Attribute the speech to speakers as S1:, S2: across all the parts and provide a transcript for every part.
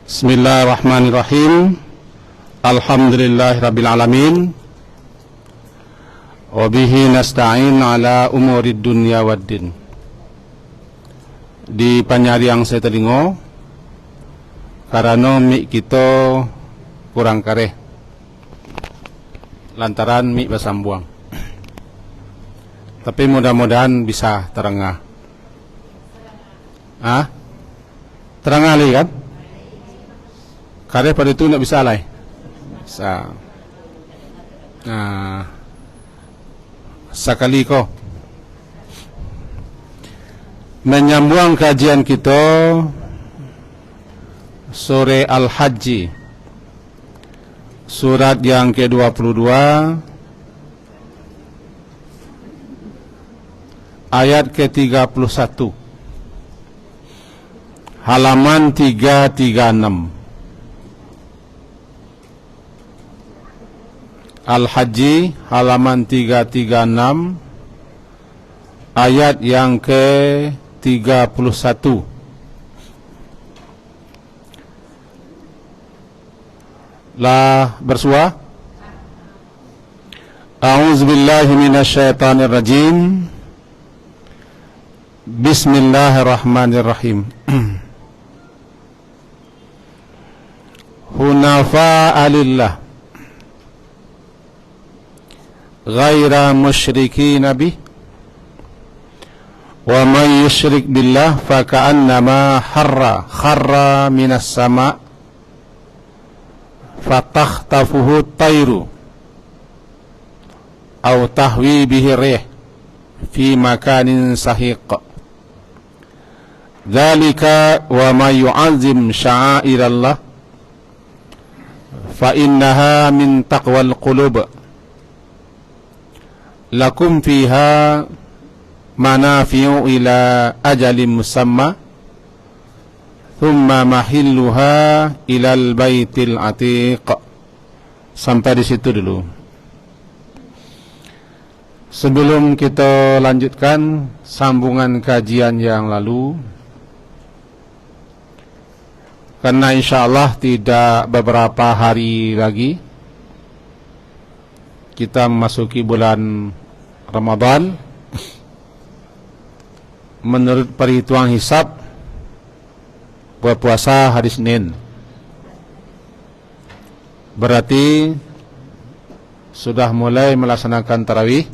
S1: Bismillahirrahmanirrahim. Alhamdulillahirabbil alamin. Wa bihi nasta'in ala umurid dunya waddin. Di panyariang saya telingo karena mik kita kurang kareh lantaran mik basambuang. Tapi mudah-mudahan bisa terengah. Terengah lagi kan? Kareh pada itu nak bisa lah. Bisa. Sekali kok menyambung kajian kita Surah Al-Hajj, surat yang ke-22, ayat ke-31, halaman 336. Al-Hajj halaman 336, ayat yang ke-31. Lah bersua. A'udzubillahi minasyaitonir rajim. Bismillahirrahmanirrahim. Hunafa'a lillah ghaira musyrikin bih wa man yusyrik billah fa ka'annama kharra minas sama' fatakhtafuhu tayru aw tahwi bihi rih fi makanin sahiq. Dzalika wa may yu'azzim sya'airallah fa innaha min taqwal qulub. Lakum fiha manafi'u ila ajalin musamma thumma mahilluha ilal baitil atiq. Sampai di situ dulu. Sebelum kita lanjutkan sambungan kajian yang lalu, karena insyaallah tidak beberapa hari lagi kita memasuki bulan Ramadan. Menurut perhitungan hisab, berpuasa hari Senin, berarti sudah mulai melaksanakan tarawih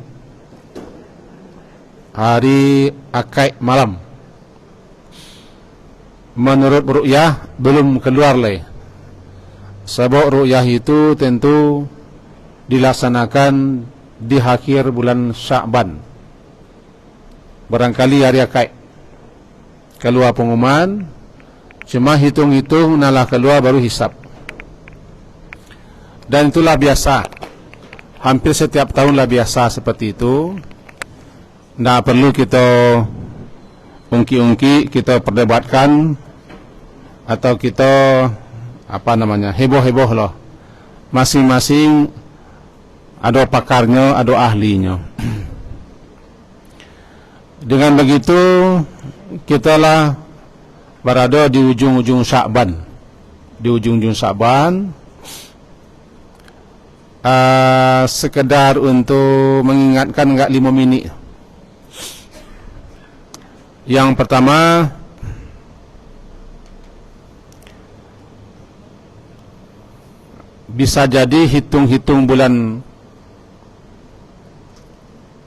S1: hari Akaid malam. Menurut ru'yah belum keluar lagi, sebab ru'yah itu tentu dilaksanakan di akhir bulan Sya'ban. Barangkali hari Akaid keluar pengumuman, cuma hitung-hitung nalah keluar baru hisab. Dan itulah biasa, hampir setiap tahun lah biasa seperti itu. Tidak perlu kita ungki-ungki, kita perdebatkan, atau kita heboh-heboh loh. Masing-masing ada pakarnya, ada ahlinya. Dengan begitu kita lah berada di ujung-ujung Sya'ban. Di ujung-ujung Sya'ban, sekedar untuk mengingatkan enggak 5 minit. Yang pertama, bisa jadi hitung-hitung bulan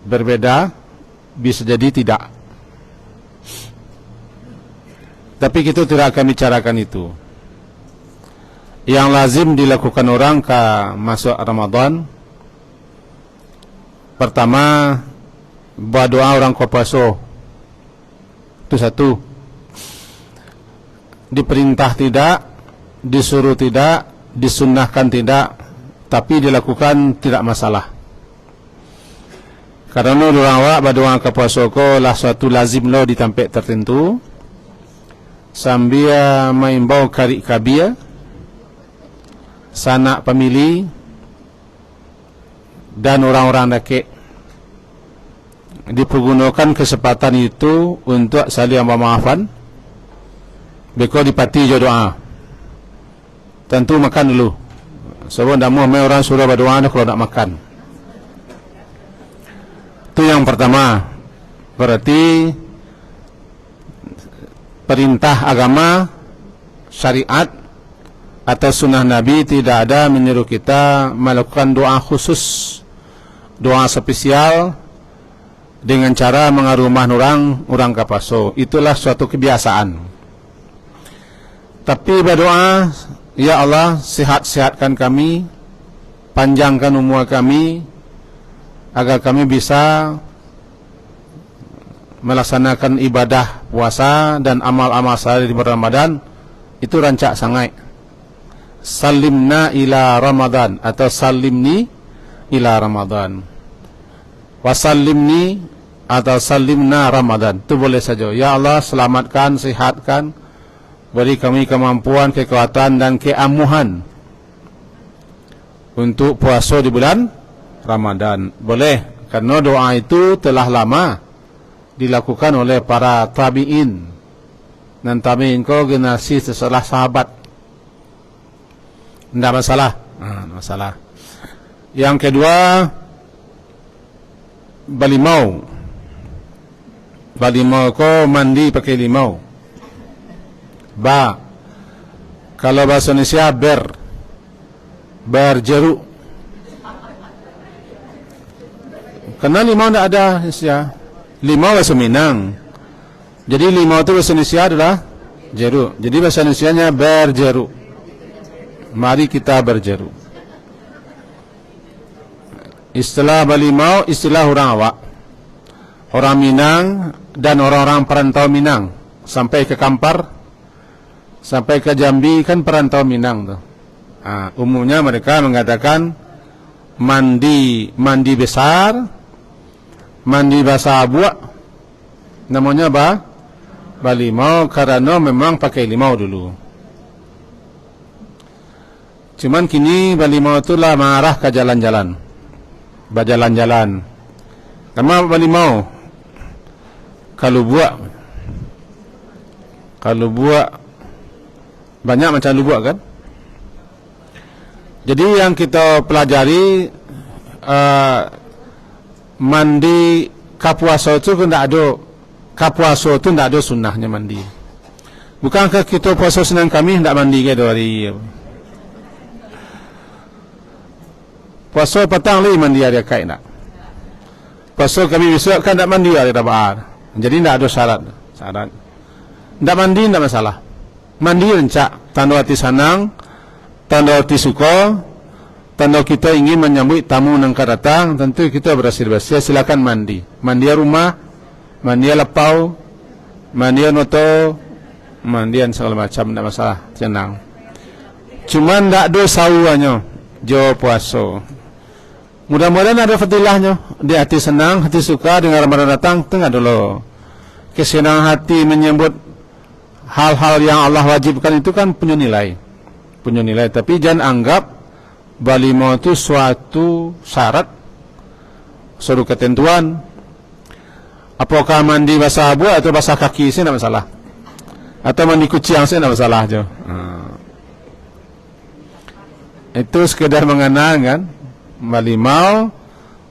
S1: berbeda, bisa jadi tidak. Tapi kita tidak akan bicarakan itu. Yang lazim dilakukan orang ke masuk Ramadan, pertama, berdoa orang puasa. Itu satu. Diperintah tidak, disuruh tidak, disunnahkan tidak, tapi dilakukan tidak masalah. Karena orang awak berdoa ke puasa ko lah suatu lazim lo di tempat tertentu, sambil main bau karik kabia, sanak pemilih dan orang-orang dakik. Dipergunakan kesempatan itu untuk saling memaafkan, beko dipati jo doa. tentu makan dulu. Sebab tidak mau orang suruh berdoa kalau nak makan. Itu yang pertama. Berarti perintah agama, syariat atau sunnah Nabi tidak ada menyuruh kita melakukan doa khusus, doa spesial dengan cara mengarumah orang kapaso. Itulah suatu kebiasaan. Tapi berdoa, ya Allah, sehat-sehatkan kami, panjangkan umur kami, agar kami bisa melaksanakan ibadah puasa dan amal-amal sehari di bulan Ramadan. Itu rancak sangai. Salimna ila Ramadan atau salimni ila Ramadan. Wasallimni atau salimna Ramadan. Itu boleh saja. Ya Allah, selamatkan, sehatkan, beri kami kemampuan, kekuatan dan keamuhan untuk puasa di bulan Ramadan. Boleh, karena doa itu telah lama dilakukan oleh para tabi'in dan tabi'in ko generasi setelah sahabat. Tidak masalah. Masalah. Yang kedua, balimau. Balimau ko mandi pakai limau. Ba. Kalau bahasa Indonesia berjeruk. Karena limau tidak ada Indonesia. Limau bahasa Minang. Jadi limau itu bahasa Indonesia adalah jeruk. Jadi bahasa Indonesianya berjeruk. Mari kita berjeruk. Istilah balimau, istilah orang awak, orang Minang dan orang-orang perantau Minang. Sampai ke Kampar, sampai ke Jambi, kan perantau Minang tuh. Umumnya mereka mengatakan mandi besar, mandi basah buak, namanya balimau, karena memang pakai limau dulu. Cuman kini balimau itulah mengarah ke jalan-jalan, berjalan-jalan. Karena balimau kalau buak banyak macam lubuk kan. Jadi yang kita pelajari, mandi kapuasa itu tidak ada, kapuasa itu tidak ada sunnahnya mandi. Bukankah kita puasa Senin kami tidak mandi ke 2 hari? Puasa petang lagi mandi hari Akaid tak? Puasa kami besok kan tak mandi hari Rabaar. Jadi tidak ada syarat. Tidak mandi tidak masalah. Mandi rencak, tanda hati senang, tanda hati suka, tanda kita ingin menyambut tamu yang akan datang. Tentu kita bersih-bersih, silakan mandi. Mandi rumah, mandi lepau, mandi noto, mandian segala macam, tidak masalah, senang. Cuma tidak ada sahuannya jo puasa. Mudah-mudahan ada fadilahnya, di hati senang, hati suka dengan Ramadan datang. Tengah dulu kesenangan hati menyambut hal-hal yang Allah wajibkan itu kan punya nilai. Tapi jangan anggap balimau itu suatu syarat, suatu ketentuan. Apakah mandi basah buah atau basah kaki, saya tidak masalah. Atau mandi kucing, saya tidak masalah aja. Itu sekedar mengenal kan balimau,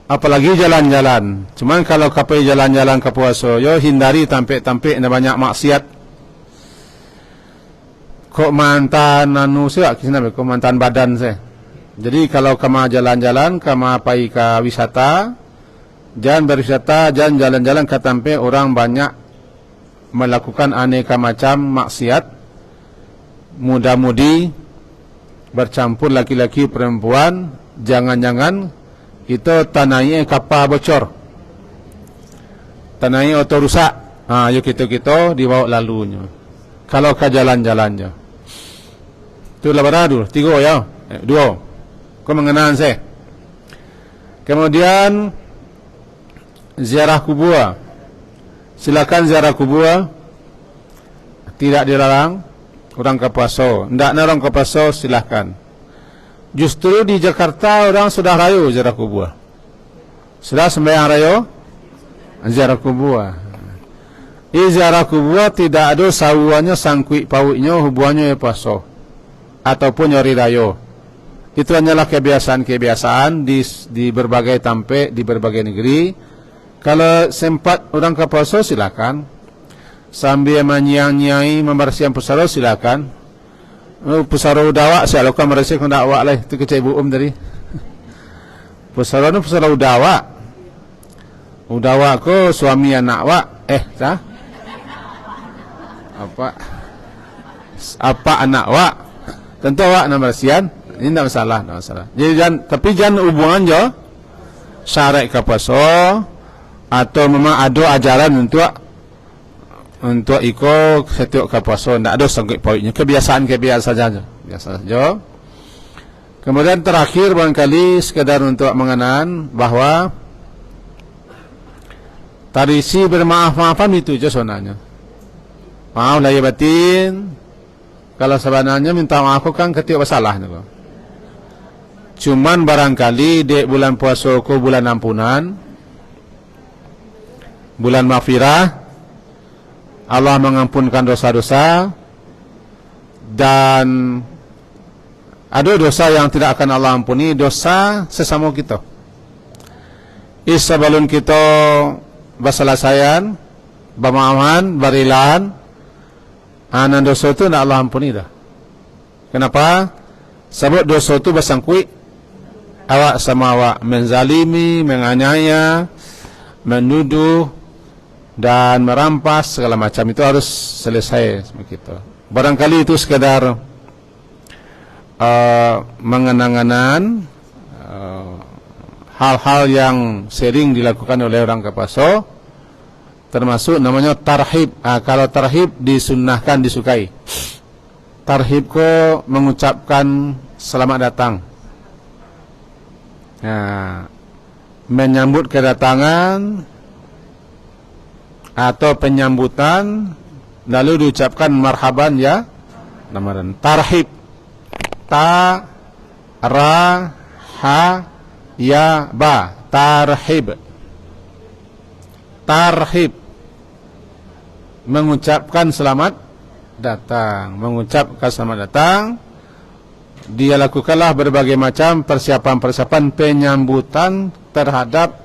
S1: apalagi jalan-jalan. Cuman kalau kapai jalan-jalan ke puasa, yo hindari tampik-tampik yang banyak maksiat. Kok mantan anu saya, kok mantan badan saya. Jadi kalau kamu jalan-jalan, kamu pai ke wisata, jangan berwisata, jangan jalan-jalan ke tampik orang banyak melakukan aneka macam maksiat, muda-mudi, bercampur laki-laki perempuan. Jangan-jangan itu tanahnya kapal bocor, tanahnya auto rusak. Yuk kita dibawa lalunya. Kalau ke jalan-jalannya itu labaradu 3 ya, 2. Kau mengenal saya. Kemudian ziarah kubur, silakan ziarah kubur, tidak dilarang. Orang ke puasa, tidak orang ke puasa silakan. Justru di Jakarta orang sudah rayu ziarah kubur, sudah sembahyang rayu ziarah kubur. Ziarah kubur tidak ada sahuannya, sangkui pautnya, hubungannya ya puasa. ataupun nyori dayo. Itu hanyalah kebiasaan-kebiasaan di berbagai tempat, di berbagai negeri. Kalau sempat orang ke poso silakan. Sambil menyiang-nyiai membersihkan pusara silakan. Pusara udawa saya lakukan membersihkan dakwah lah. Itu kecai Bu tadi. Pusara itu pusara udawa. Udawa ko suami anak wa. Sah? Apa anak wa? Tentu wa nak bersihan. Ini tidak masalah, tidak masalah. Jadi jangan hubungan jo syarat ke poso atau memang ada ajaran untuk ikut setiap ke poso. Tidak ada sangkut poinnya. Kebiasaan saja. Biasa saja. Kemudian terakhir barangkali sekedar untuk mengenang bahawa tradisi bermaaf-maafan itu je sebenarnya. Maaf lahir batin. Kalau sebenarnya minta maaf kan ketiak bersalah ni. Cuman barangkali di bulan puasa ku bulan ampunan, bulan maghfirah, Allah mengampunkan dosa-dosa, dan ada dosa yang tidak akan Allah ampuni, dosa sesama kita. Sebelum kita berselesaian, bermaafan, berilan, anan dosa itu tidak Allah ampuni dah. Kenapa? Sebab dosa itu bersangkut awak sama awak, menzalimi, menganiaya, menuduh dan merampas segala macam, itu harus selesai begitu. Barangkali itu sekedar mengenang-angan hal-hal yang sering dilakukan oleh orang Kapaso, termasuk namanya tarhib. Kalau tarhib disunnahkan, disukai. Tarhib ko mengucapkan selamat datang. Menyambut kedatangan atau penyambutan, lalu diucapkan marhaban ya Ramadan. Tarhib, ta ra ha ya ba, tarhib. Tarhib mengucapkan selamat datang, mengucapkan selamat datang. Dia lakukanlah berbagai macam persiapan-persiapan penyambutan terhadap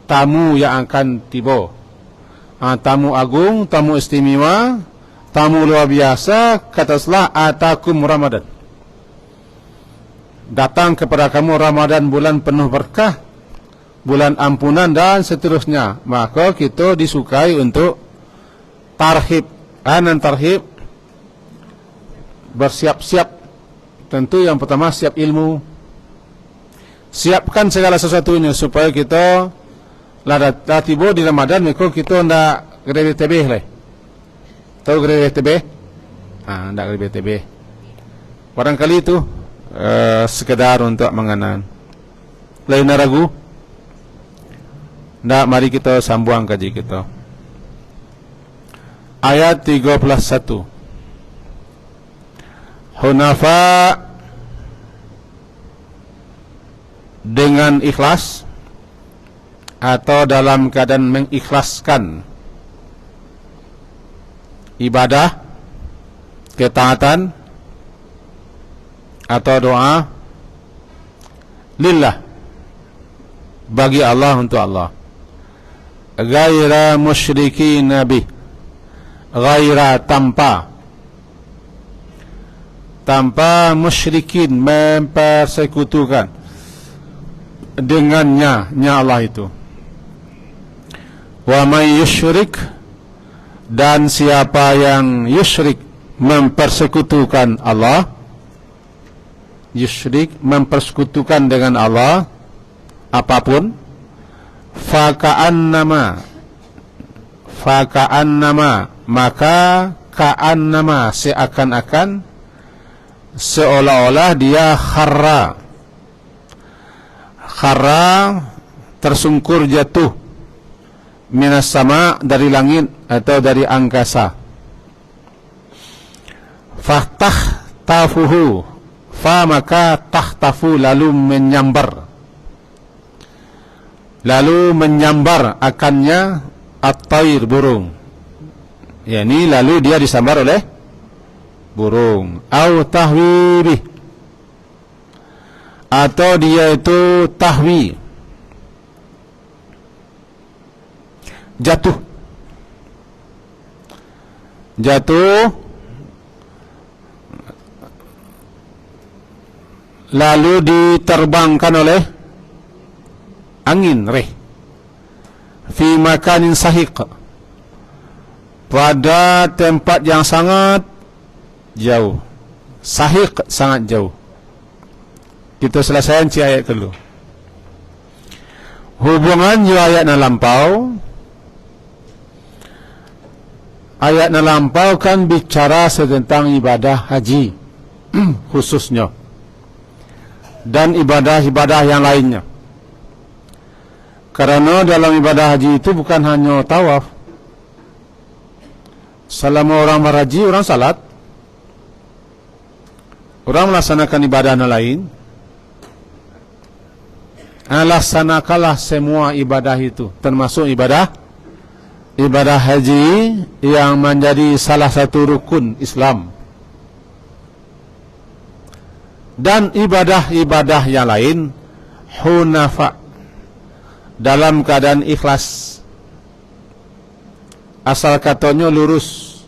S1: tamu yang akan tiba. Tamu agung, tamu istimewa, tamu luar biasa. Katakanlah atakum Ramadan, datang kepada kamu Ramadan, bulan penuh berkah, bulan ampunan dan seterusnya. Maka kita disukai untuk tarhib. Tarhib, bersiap-siap. Tentu yang pertama siap ilmu, siapkan segala sesuatunya supaya kita dah tiba di Ramadan, maka kita tidak gerebe tebeh lah. Tahu gerebe tebeh? Tidak gerebe tebeh. Barangkali itu sekedar untuk mengenang. Lain ragu? Tidak, mari kita sambung kaji kita. Ayat 31. Hunafa, dengan ikhlas atau dalam keadaan mengikhlaskan ibadah, ketaatan atau doa lillah, bagi Allah, untuk Allah. Ghaira musyrikin nabi, ghaira tanpa musyrikin, mempersekutukan dengannya, Allah itu. Wa may yusyrik, dan siapa yang yusyrik, mempersekutukan Allah, yusyrik, mempersekutukan dengan Allah apapun, faka'annama, maka ka'annama, seakan-akan, seolah-olah dia kharra, tersungkur jatuh, minas sama, dari langit atau dari angkasa. Fahtah tafuhu, maka tahtafu, lalu menyambar akannya at-tair, burung. Yani lalu dia disambar oleh burung, au tahwiri, atau dia itu tahwi, jatuh, lalu diterbangkan oleh angin rih, fi makanin sahiq, pada tempat yang sangat jauh. Sahiq, sangat jauh. Kita selesaikan ayat dulu. Hubungannya ayat na lampau. Ayat na lampau kan bicara tentang ibadah haji khususnya, dan ibadah-ibadah yang lainnya. Karena dalam ibadah haji itu bukan hanya tawaf. Selama orang berhaji, orang salat, orang melaksanakan ibadah yang lain, laksanakanlah semua ibadah itu, termasuk ibadah haji yang menjadi salah satu rukun Islam, dan ibadah-ibadah yang lain hunafa, dalam keadaan ikhlas, asal katanya lurus,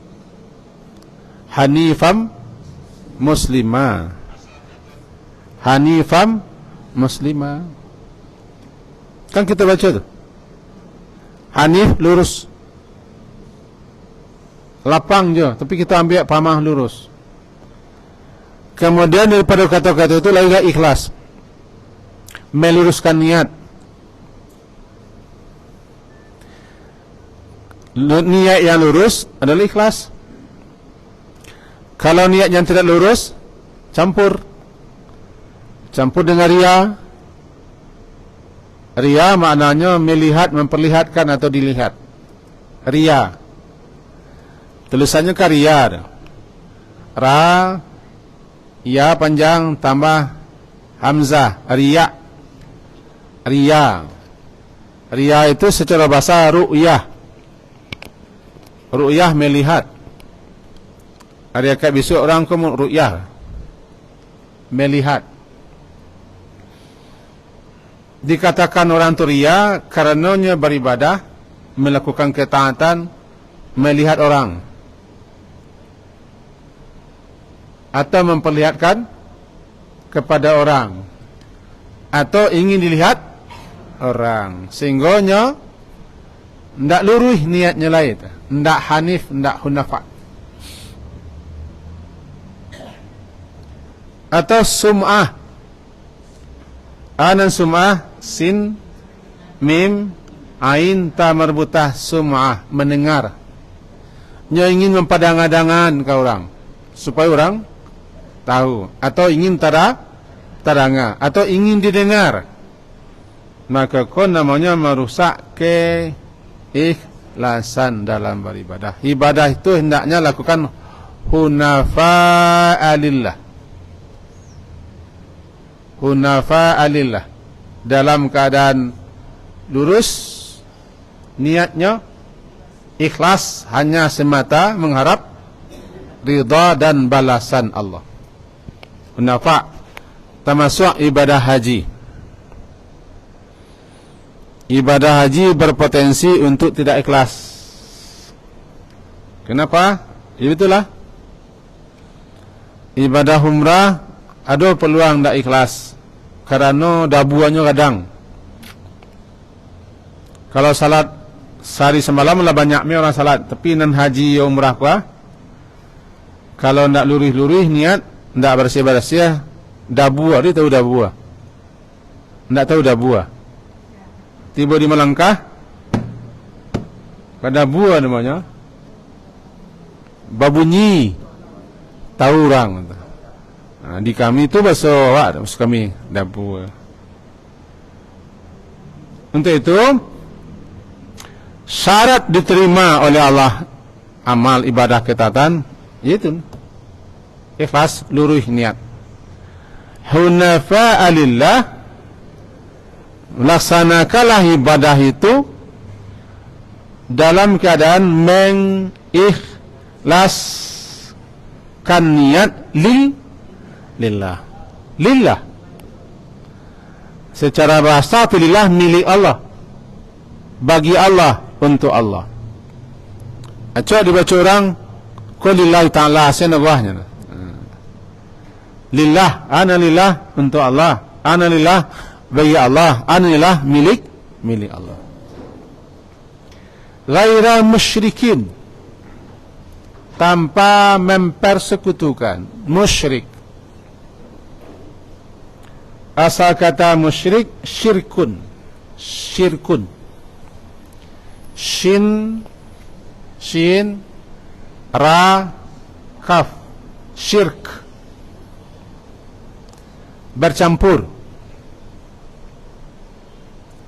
S1: hanifam muslimah, kan kita baca tu, hanif lurus, lapang je, tapi kita ambil pamah lurus. Kemudian daripada kata-kata itu lagi ikhlas, meluruskan niat. Niat yang lurus adalah ikhlas. Kalau niat yang tidak lurus, campur dengan ria. Ria maknanya melihat, memperlihatkan atau dilihat. Ria, tulisannya ria. Ra, ya panjang tambah hamzah, ria. Ria itu secara bahasa ru'yah. Ru'yah melihat. Hari akad besok orang kamu ru'yah, melihat. Dikatakan orang tu ria karenanya beribadah, melakukan ketaatan, melihat orang, atau memperlihatkan kepada orang, atau ingin dilihat orang, sehingganya ndak lurus niatnya lain, ndak hanif, ndak hunafa. Atau sum'ah, anan sum'ah, sin, mim, ain, ta marbutah, sum'ah, mendengar. Nya ingin mempadang-adangan ke orang, supaya orang tahu, atau ingin taranga, atau ingin didengar, maka kon namanya merusak keikhlasan dalam beribadah. Ibadah itu hendaknya lakukan hunafa'a lillah, dalam keadaan lurus niatnya, ikhlas, hanya semata mengharap ridha dan balasan Allah. Hunafa termasuk ibadah haji. Ibadah haji berpotensi untuk tidak ikhlas. Kenapa? Itulah ibadah umrah ada peluang tidak ikhlas, karena dabuannya kadang. Kalau salat sehari semalam lah banyak orang salat, tapi nan haji umrah apa? Kalau tidak lurih-lurih niat, tidak bersih-bersih, dabuah, dia tahu dabuah, tidak tahu dabuah, tiba di melangkah pada buah namanya, babunyi, tahu orang. Di kami itu bahasa kami dabuah. Untuk itu syarat diterima oleh Allah amal ibadah ketaatan yaitu ikhlas, lurus niat. Hunafa'a lillah, laksanakanlah ibadah itu dalam keadaan mengikhlaskan mengucapkan niat lillah. Lillah. Secara bahasa lillah milik Allah. Bagi Allah, untuk Allah. Coba dibaca orang, qul lillahi ta'ala senabahnya. Lillah, ana lillah, untuk Allah. Ana lillah, bagi Allah. Ana lillah, milik Allah. Ghaira musyrikin, tanpa mempersekutukan. Musyrik, asal kata musyrik syirkun. Syirkun, shin ra kaf, syirk, bercampur,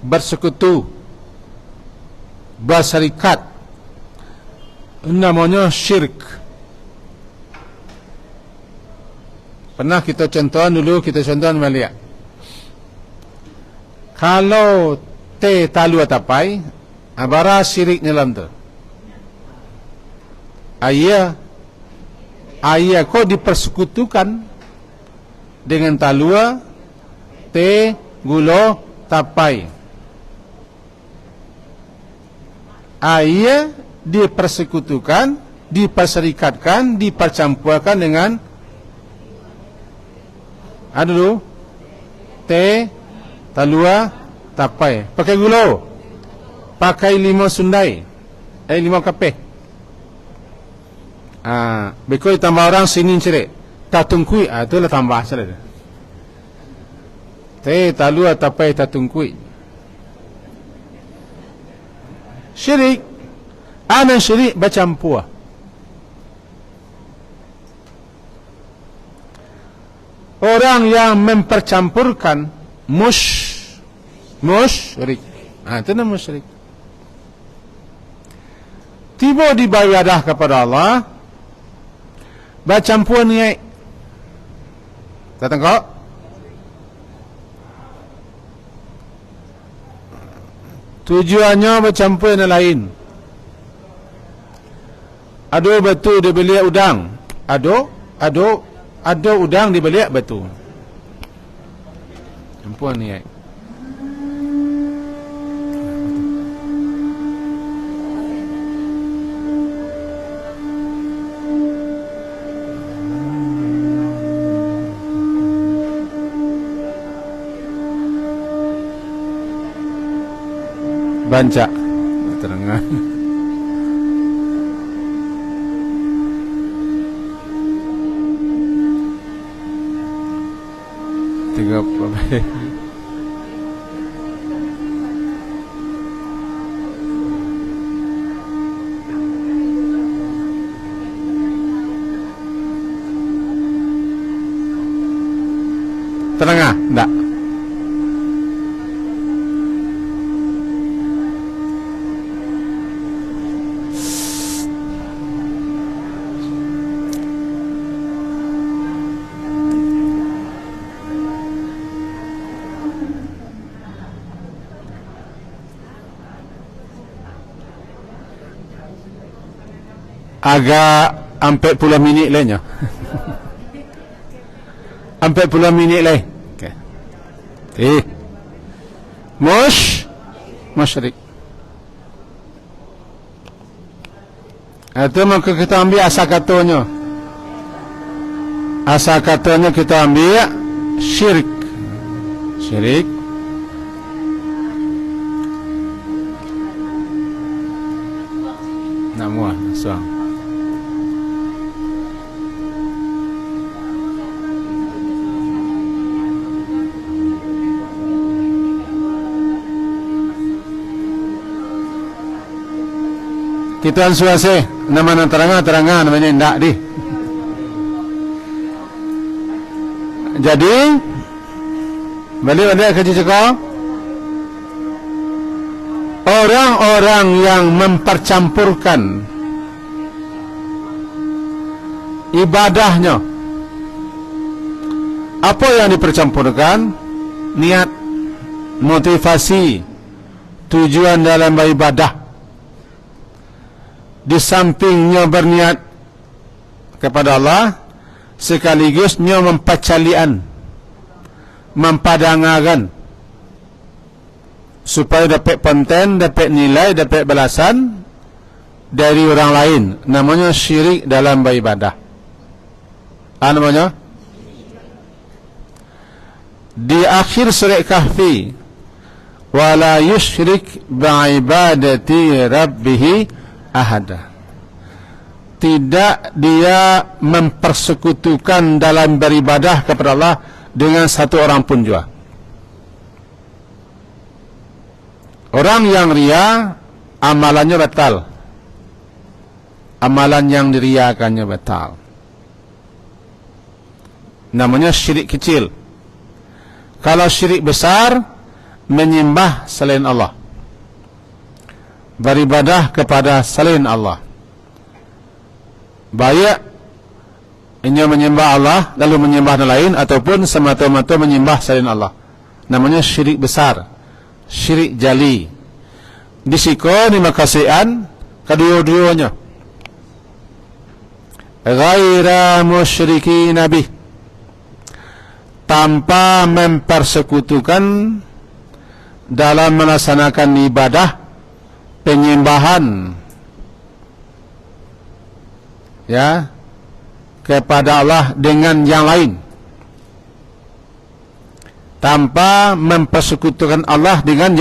S1: bersekutu, berserikat, namanya syirk. Pernah kita contohan dulu, balik. Kalau te talu atapai, abara syirik dalam tu. Ayah kau dipersekutukan dengan talua, te, gulo, tapai. Ayah dipersekutukan, diperserikatkan, dipercampurkan dengan dulu te, talua, tapai. Pakai gulo, pakai limau sundai, limau kapeh. Bekoi tambah orang sini cerik, tatungkui, itulah tambah salah. Te, talua, tapai, tatungkui. Syirik, ana syirik bercampur. Orang yang mempercampurkan musyrik. Itu nama musyrik. Tiba di beribadah kepada Allah, bercampur niat. Tak tengok? Tujuannya bercampur yang lain. Ada batu di beliak udang. Ada udang di beliak batu. Campur niat. Banca terengan. Tiga apa? Terengah, enggak? Agak 40 minit lainnya. 40 minit lain. Okey. Musyrik. Itu maka kita ambil asal katanya. Asal katanya kita ambil syirik. Syirik. Nak muat soal. Kita suasih nama terangan namanya ndak di. Jadi balik kerja cakap orang-orang yang mempercampurkan ibadahnya, apa yang dipercampurkan? Niat, motivasi, tujuan dalam beribadah. Di sampingnya berniat kepada Allah, sekaligusnya mempacalian, mempadangakan supaya dapat konten, dapat nilai, dapat balasan dari orang lain. Namanya syirik dalam beribadah. Namanya di akhir surat Kahfi, wala yusyrik bi'ibadati rabbih ahada. Tidak dia mempersekutukan dalam beribadah kepada Allah dengan satu orang pun juga. Orang yang ria, amalannya batal. Amalan yang diriakannya batal. Namanya syirik kecil. Kalau syirik besar, menyembah selain Allah, beribadah kepada selain Allah. Baik hanya menyembah Allah lalu menyembah yang lain, ataupun semata-mata menyembah selain Allah. Namanya syirik besar, syirik jali. Disiko ni makasian kedua-duanya. Ghaira musyrikin bih, tanpa mempersekutukan dalam melaksanakan ibadah penyembahan, ya, kepada Allah dengan yang lain, tanpa mempersekutukan Allah dengan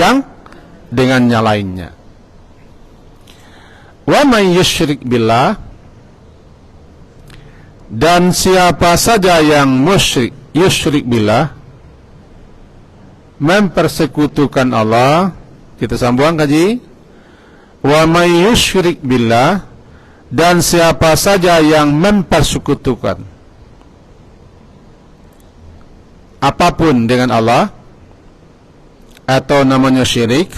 S1: yang lainnya. Wa may yusyrik billah, dan siapa saja yang yusyrik billah, mempersekutukan Allah. Kita sambung kaji. Wa may yusyrik billah, dan siapa saja yang mempersekutukan apapun dengan Allah atau namanya syirik,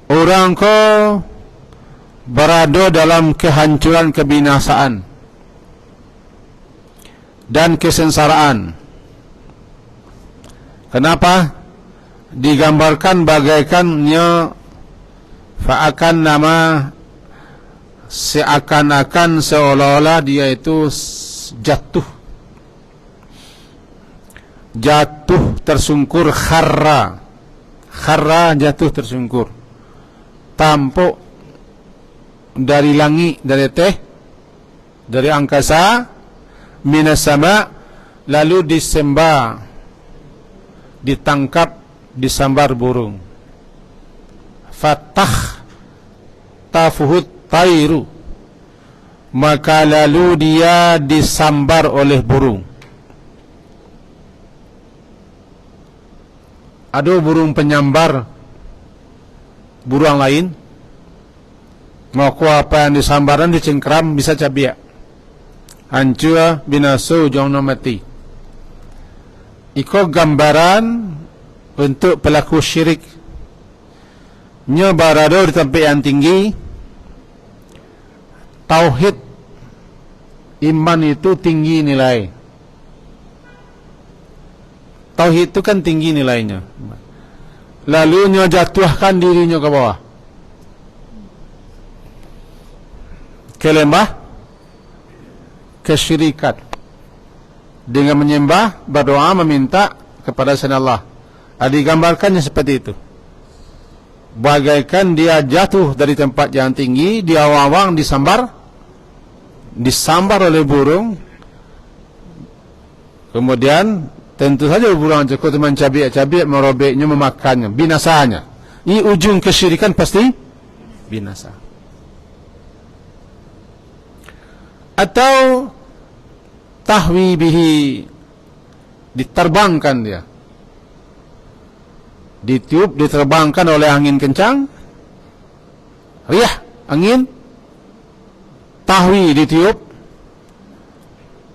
S1: orang ko berada dalam kehancuran, kebinasaan dan kesengsaraan. Kenapa? Digambarkan bagaikannya fa'akan nama, seakan-akan seolah-olah dia itu jatuh tersungkur, kharra jatuh tersungkur, tampuk dari langit, dari angkasa, minas sama, lalu ditangkap, disambar burung. Fatah tafuhut tairu, maka lalu dia disambar oleh burung. Ada burung penyambar burung lain, maka apa yang disambaran dicengkram bisa cabiak, hancur binasu jongno mati. Iko gambaran untuk pelaku syirik, nya berada di tempat yang tinggi. Tauhid iman itu tinggi nilai. Tauhid itu kan tinggi nilainya, lalu nya jatuhkan dirinya ke bawah, ke lembah kesyirikat, dengan menyembah, berdoa, meminta kepada selain Allah. Digambarkannya seperti itu, bagaikan dia jatuh dari tempat yang tinggi, dia awang-awang disambar oleh burung. Kemudian tentu saja burung cukup mencabik-cabik, merobeknya, memakannya, binasanya. Ini ujung kesyirikan, pasti binasa. Atau tahwi bihi, diterbangkan dia, ditiup, diterbangkan oleh angin kencang, riyah, angin, tahwi, ditiup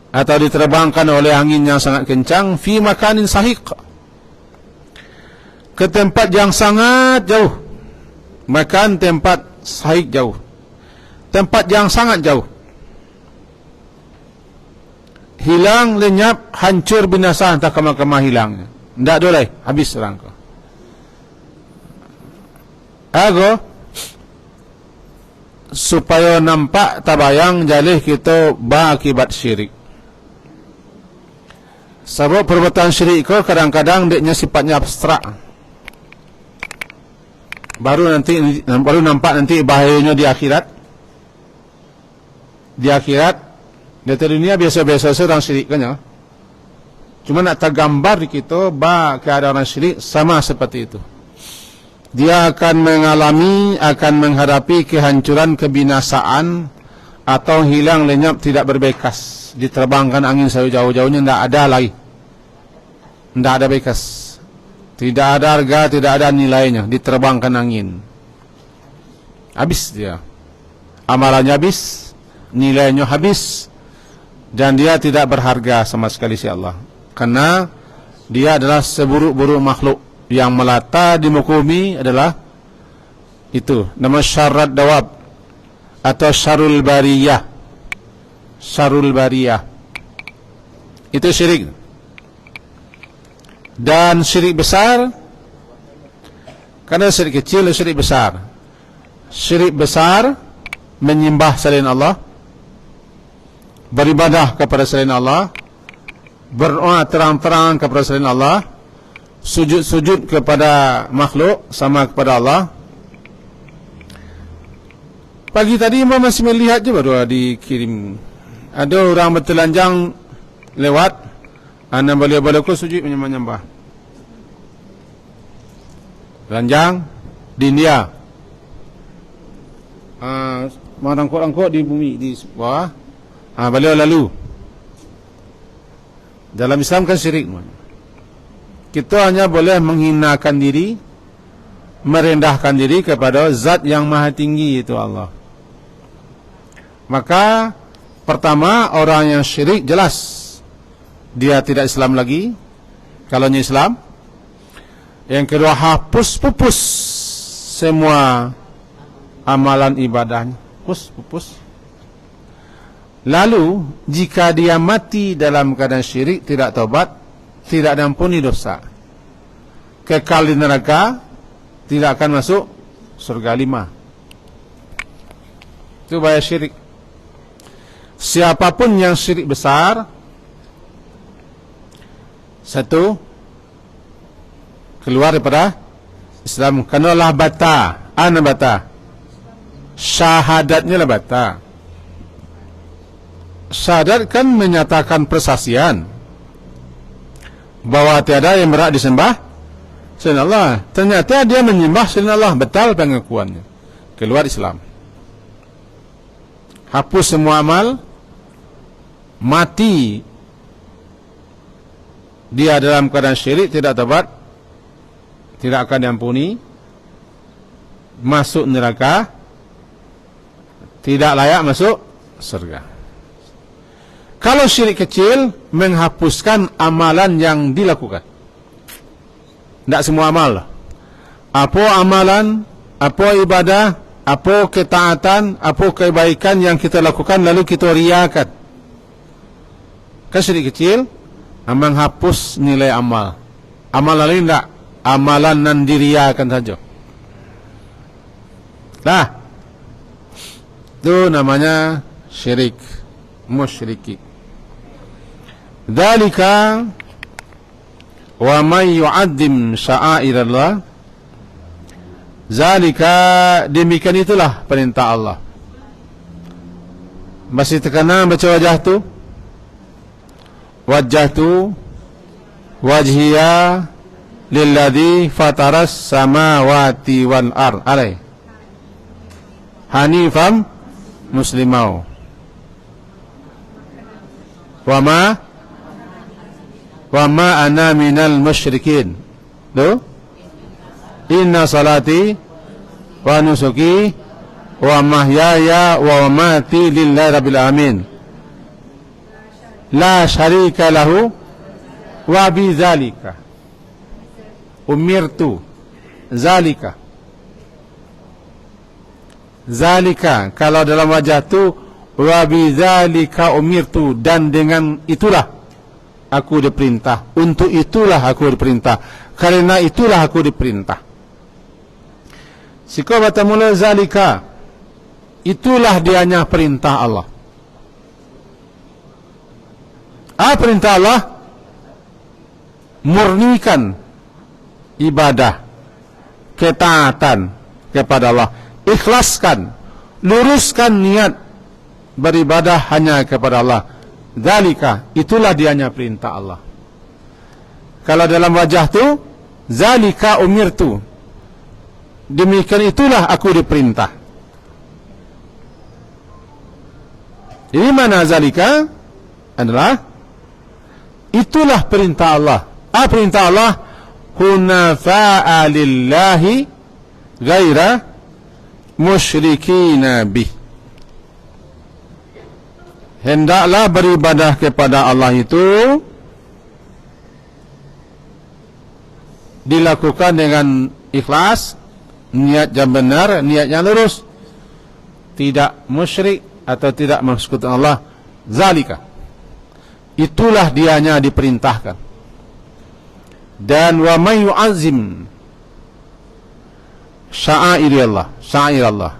S1: atau diterbangkan oleh angin yang sangat kencang, fi makanin sahiq, ke tempat yang sangat jauh. Makan, tempat, sahiq, jauh, tempat yang sangat jauh. Hilang, lenyap, hancur, binasa, entah kemana hilangnya. Tidak boleh, habis rangka. Ago supaya nampak tabayang jalih kita berakibat syirik. Sebab perbuatan syirik ko kadang-kadang deknya sifatnya abstrak. Baru nampak nanti bahayanya di akhirat. Di akhirat, di dunia biasa-biasa orang syirik kan ya. Cuma nak tergambar di kita keadaan orang syirik sama seperti itu. Dia akan menghadapi kehancuran, kebinasaan, atau hilang lenyap, tidak berbekas, diterbangkan angin sejauh-jauhnya, tidak ada lagi, tidak ada bekas, tidak ada harga, tidak ada nilainya, diterbangkan angin, habis dia, amalannya habis, nilainya habis, dan dia tidak berharga sama sekali si Allah, karena dia adalah seburuk-buruk makhluk. Yang melata di muka bumi adalah itu, nama syarrat dawab atau syarul bariyah. Syarul bariyah itu syirik. Dan syirik besar, karena syirik kecil dan syirik besar. Syirik besar menyembah selain Allah, beribadah kepada selain Allah, berdoa terang-terang kepada selain Allah, sujud-sujud kepada makhluk sama kepada Allah. Pagi tadi Imam masih melihat je, baru dikirim, ada orang bertelanjang lewat, anak balik-balik sujud menyembah-nyembah telanjang di India, rangkut-rangkut di bumi, di bawah, beliau lalu. Dalam Islam kan syirik. Kita hanya boleh menghinakan diri, merendahkan diri kepada zat yang maha tinggi, itu Allah. Maka pertama, orang yang syirik jelas dia tidak Islam lagi, kalaunya Islam. Yang kedua, hapus pupus semua amalan ibadahnya, pupus. Lalu jika dia mati dalam keadaan syirik, tidak taubat, tidak diampuni dosa, kekal di neraka, tidak akan masuk surga 5. Itu bahaya syirik. Siapapun yang syirik besar, satu, keluar daripada Islam, karena bata, bata, syahadatnya lah bata. Syahadat kan menyatakan persaksian bahwa tiada yang berhak disembah selain Allah. Ternyata dia menyembah selain Allah, betal pengakuannya, keluar Islam. Hapus semua amal, mati dia dalam keadaan syirik, tidak taubat, tidak akan diampuni, masuk neraka, tidak layak masuk surga. Kalau syirik kecil, menghapuskan amalan yang dilakukan. Tidak semua amal. Apa amalan, apa ibadah, apa ketaatan, apa kebaikan yang kita lakukan lalu kita riakan. Kan syirik kecil, menghapus nilai amal. Amalan lain tidak, amalan yang diriakan saja. Lah, itu namanya syirik, musyriki. Dzalika wa may yu'azzim sya'airallah, zalika, demikian itulah perintah Allah. Masih terkenal baca wajjahtu wajhiya lilladzi fataras samawati wal ard alai hanifan muslimau wa ma ana minal musyrikin. Tuh, inna salati wa nusuki wa mahyaya wa mamati lillahi rabbil alamin la syarika lahu wa bidzalika umirtu. Zalika kalau dalam wajah tu, wa bidzalika umirtu, dan dengan itulah aku diperintah, untuk itulah aku diperintah, karena itulah aku diperintah. Siko bata mula zalika, itulah dianya perintah Allah. Perintah Allah, murnikan ibadah, ketaatan kepada Allah, ikhlaskan, luruskan niat beribadah hanya kepada Allah. Zalika, itulah dianya perintah Allah. Kalau dalam wajah tu, zalika umirtu, demikian itulah aku diperintah. Ini mana zalika adalah itulah perintah Allah. Perintah Allah, hunafa'a lillahi ghaira musyrikina bih. Hendaklah beribadah kepada Allah itu dilakukan dengan ikhlas, niat yang benar, niat yang lurus, tidak musyrik atau tidak mensekutukan Allah. Zalika, itulah dianya diperintahkan. Dan wa may yu'azzim sya'airallah,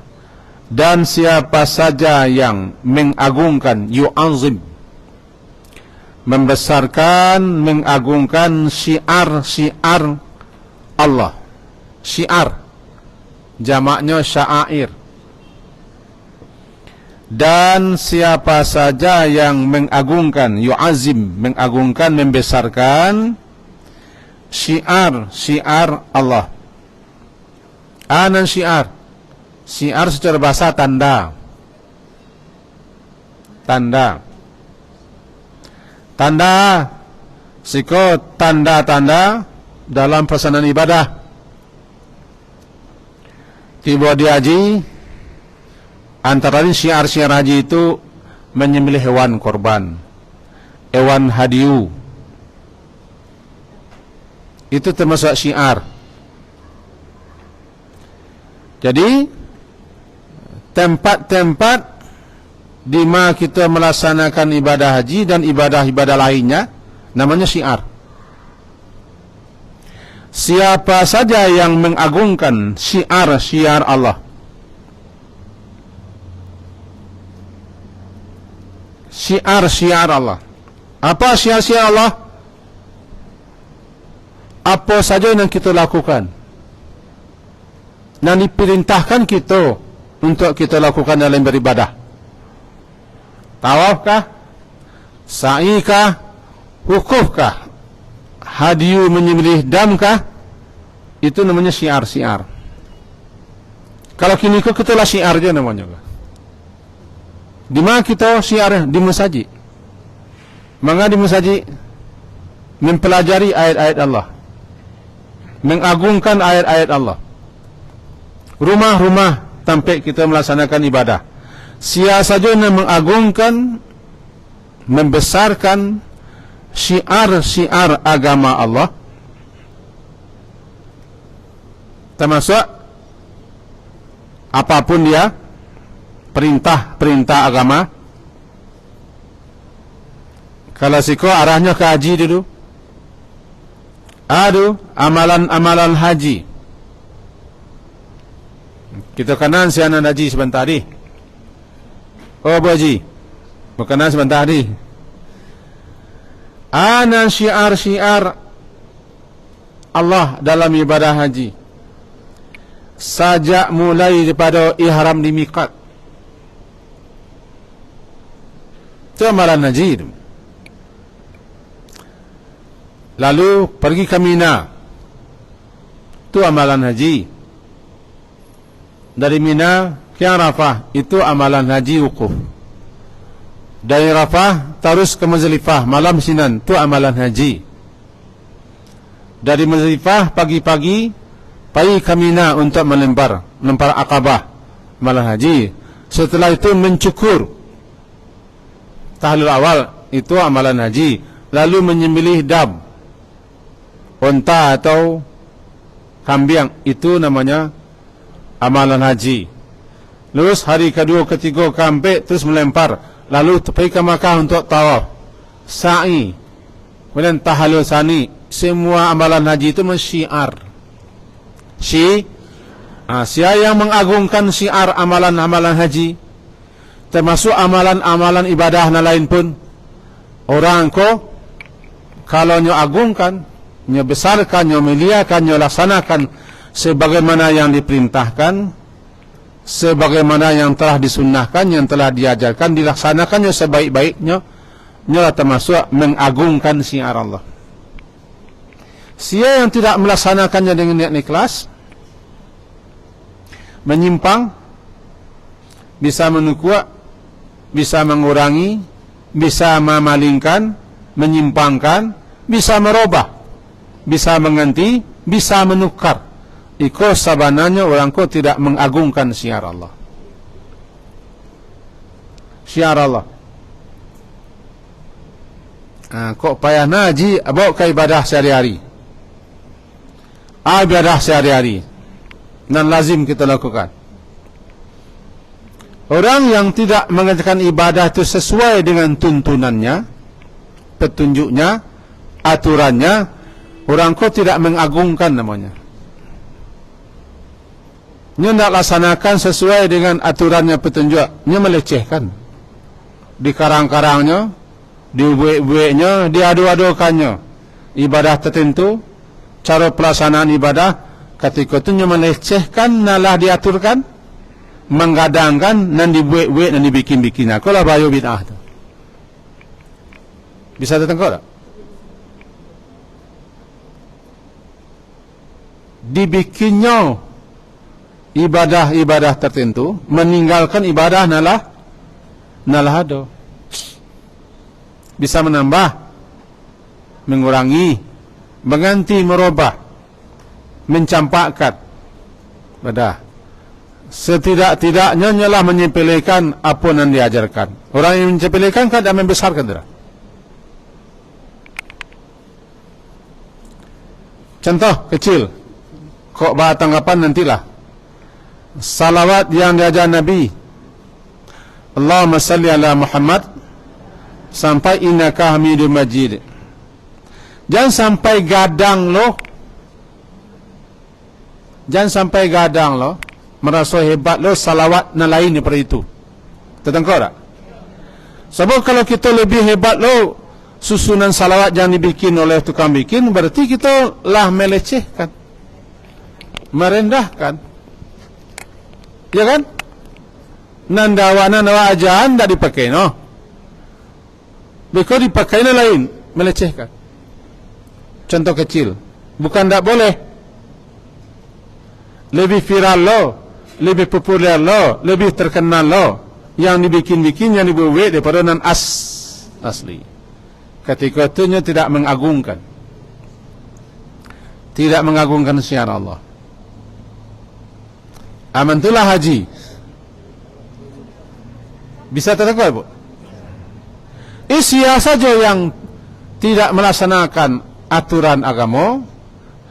S1: dan siapa saja yang mengagungkan, yu'azzim, membesarkan, mengagungkan syiar-syiar Allah. Syiar jamaknya sya'air. Dan siapa saja yang mengagungkan, yu'azzim, mengagungkan, membesarkan syiar Allah. Anan syiar secara bahasa tanda. Siko tanda-tanda dalam pelaksanaan ibadah. Tiba di haji, antara lain syiar-syiar haji itu menyembelih hewan korban, hewan hadiu. Itu termasuk syiar. Jadi tempat-tempat di mana kita melaksanakan ibadah haji dan ibadah-ibadah lainnya namanya syiar. Siapa saja yang mengagungkan syiar-syiar Allah, syiar-syiar Allah. Apa syiar-syiar Allah? Apa saja yang kita lakukan dan diperintahkan kita untuk kita lakukan dalam beribadah. Tawafkah, sa'ikah, wukufkah, hadiyu menyembelih damkah, itu namanya syiar-syiar. Kalau kini kita lah syiar je namanya. Di mana kita syiar? Di masjid. Maka di masjid mempelajari ayat-ayat Allah, mengagungkan ayat-ayat Allah. Rumah-rumah sampai kita melaksanakan ibadah. Siapa saja yang mengagungkan, membesarkan syiar-syiar agama Allah, termasuk apapun dia, perintah-perintah agama. Kalau siko arahnya ke haji dulu, amalan-amalan haji. Kita kanan si anak haji sebentar di. Oh haji, berkenan sebentar di. Anan syiar-syiar Allah dalam ibadah haji, sajak mulai daripada ihram di miqat. Itu amalan haji itu. Lalu pergi ke Mina, itu amalan haji. Dari Mina ke Arafah, itu amalan haji wukuf. Dari Arafah terus ke Muzdalifah malam sinan, itu amalan haji. Dari Muzdalifah pagi-pagi pergi ke Mina untuk melempar Aqabah, amalan haji. Setelah itu mencukur tahlul awal, itu amalan haji. Lalu menyembelih dam, unta atau kambing, itu namanya amalan haji. Lulus hari kedua, ketiga, keempat, terus melempar. Lalu pergi ke Makkah untuk tawaf, sa'i, kemudian tahallul sani. Semua amalan haji itu mensyiar. Siapa yang mengagungkan syiar amalan-amalan haji, termasuk amalan-amalan ibadah na lain pun, orang ko kalau nyo agungkan, nyo besarkan, nyo muliakan, nyo laksanakan sebagaimana yang diperintahkan, sebagaimana yang telah disunnahkan, yang telah diajarkan, dilaksanakannya sebaik-baiknya, nyo termasuk mengagungkan syiar Allah. Siapa yang tidak melaksanakannya dengan niat ikhlas, menyimpang, bisa menukuk, bisa mengurangi, bisa memalingkan, menyimpangkan, bisa merubah, bisa mengganti, bisa menukar. Iko sabananya orangku tidak mengagungkan syiar Allah. Syiar Allah. Kok payah naji bawa ke ibadah sehari-hari. Ibadah sehari-hari dan lazim kita lakukan. Orang yang tidak mengerjakan ibadah itu sesuai dengan tuntunannya, petunjuknya, aturannya, orang kau tidak mengagungkan namanya. Dia tidak laksanakan sesuai dengan aturannya, petunjuk, dia melecehkan. Di karang-karangnya, di buik-buiknya, diadu-adukannya ibadah tertentu, cara pelaksanaan ibadah, ketika itu dia melecehkan, nalah diaturkan, menggadangkan, dan dibuik-buik, dan dibikin-bikinnya. Kalau bayu bid'ah itu bisa tertengok tak? Dibikinnya ibadah-ibadah tertentu, meninggalkan ibadah nalah ada. Bisa menambah, mengurangi, mengganti, merubah, mencampakkan. Badah. Setidak-tidaknya nyalah menyepelekan apa yang diajarkan. Orang yang menyepelekan kan tidak membesarkan dia. Contoh kecil, kok bahas tanggapan nantilah. Salawat yang diajar Nabi, Allahumma salli ala Muhammad, sampai innaka hamidun majid. Jangan sampai gadang lo, merasa hebat lo salawat na lain daripada itu. Tertengok tak? Sebab kalau kita lebih hebat lo, susunan salawat yang dibikin oleh tukang bikin, berarti kita lah melecehkan, merendahkan, ya kan? Nandawa ajaran tak dipakai, no? Because dipakai na lain, melecehkan. Contoh kecil, bukan tak boleh. Lebih viral lo, lebih populer lo, lebih terkenal lo, yang dibikin-bikin, yang dibuat daripada nan asli. Ketika itu tidak mengagungkan, syiar Allah. Amantulah haji. Bisa tertengok, Bu? Siapa saja yang tidak melaksanakan aturan agama,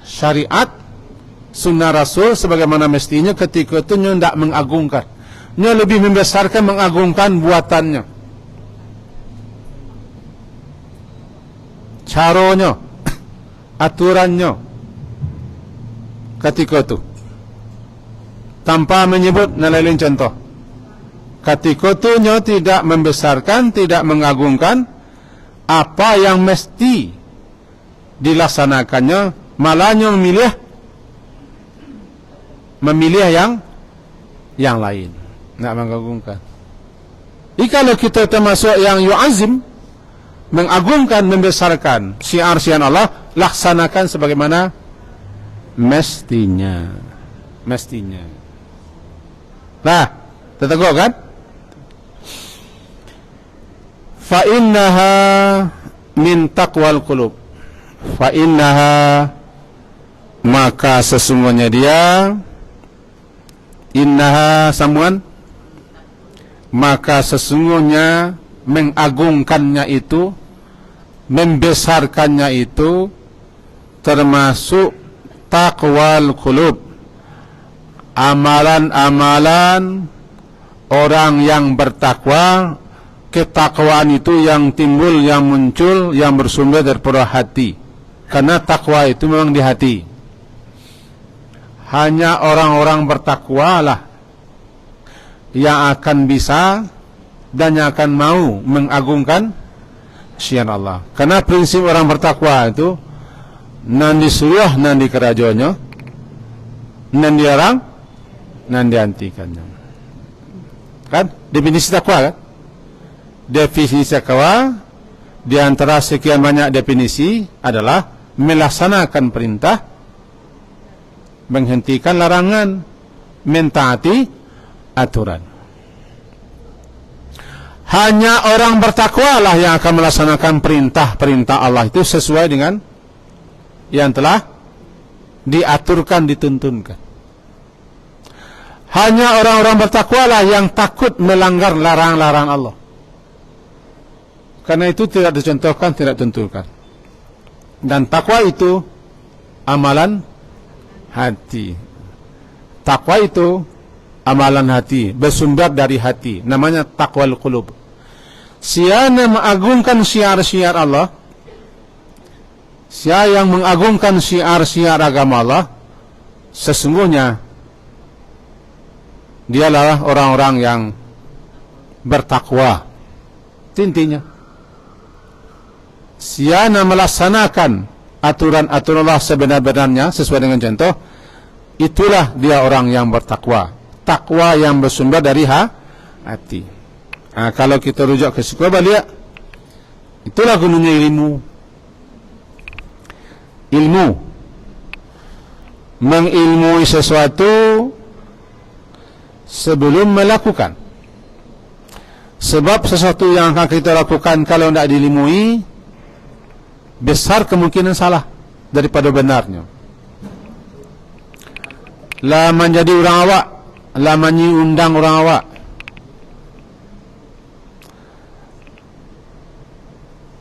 S1: syariat, sunnah Rasul sebagaimana mestinya, ketika itu tidak mengagungkan. Dia lebih membesarkan, mengagungkan buatannya, caranya, aturannya, ketika itu, tanpa menyebut lain contoh. Ketika itu dia tidak membesarkan, tidak mengagungkan apa yang mesti dilaksanakannya, malahnya memilih yang lain, tidak mengagungkan. Kalau kita termasuk yang yu'azim, mengagungkan, membesarkan syiar-syiar Allah, laksanakan sebagaimana mestinya. Nah, tertengok kan? Fa innaha min taqwal qulub. Fa innaha, maka sesungguhnya dia, innaha samuan, maka sesungguhnya mengagungkannya itu, membesarkannya itu, termasuk taqwal qulub, amalan-amalan orang yang bertakwa. Ketakwaan itu yang timbul, yang muncul, yang bersumber daripada hati. Karena takwa itu memang di hati. hanya orang-orang bertakwa lah yang akan bisa dan yang akan mau mengagungkan syiar Allah. Karena prinsip orang bertakwa itu nan disuruh nan dikerajonya, nan dilarang nan diantikannya. Kan definisi takwa kan? Definisi takwa di antara sekian banyak definisi adalah melaksanakan perintah, menghentikan larangan, mentaati aturan. Hanya orang bertakwa lah yang akan melaksanakan perintah-perintah Allah itu sesuai dengan yang telah diaturkan, dituntunkan. Hanya orang-orang bertakwa lah yang takut melanggar larangan-larangan Allah. Karena itu tidak dicontohkan, tidak dituntunkan. Dan takwa itu amalan hati. Takwa itu amalan hati, bersumber dari hati, namanya taqwal qulub. Siapa mengagungkan syiar-syiar Allah, siapa yang mengagungkan syiar-syiar agama Allah, sesungguhnya dialah orang-orang yang bertakwa. Intinya, siapa melaksanakan aturan-aturan Allah sebenar-benarnya sesuai dengan contoh, itulah dia orang yang bertakwa. Takwa yang bersumber dari hati. Nah, kalau kita rujuk ke sekolah balik, itulah gunanya ilmu. Ilmu mengilmui sesuatu sebelum melakukan. Sebab sesuatu yang akan kita lakukan kalau tidak diilmui, besar kemungkinan salah daripada benarnya. Lah menjadi orang awak, lah undang orang awak.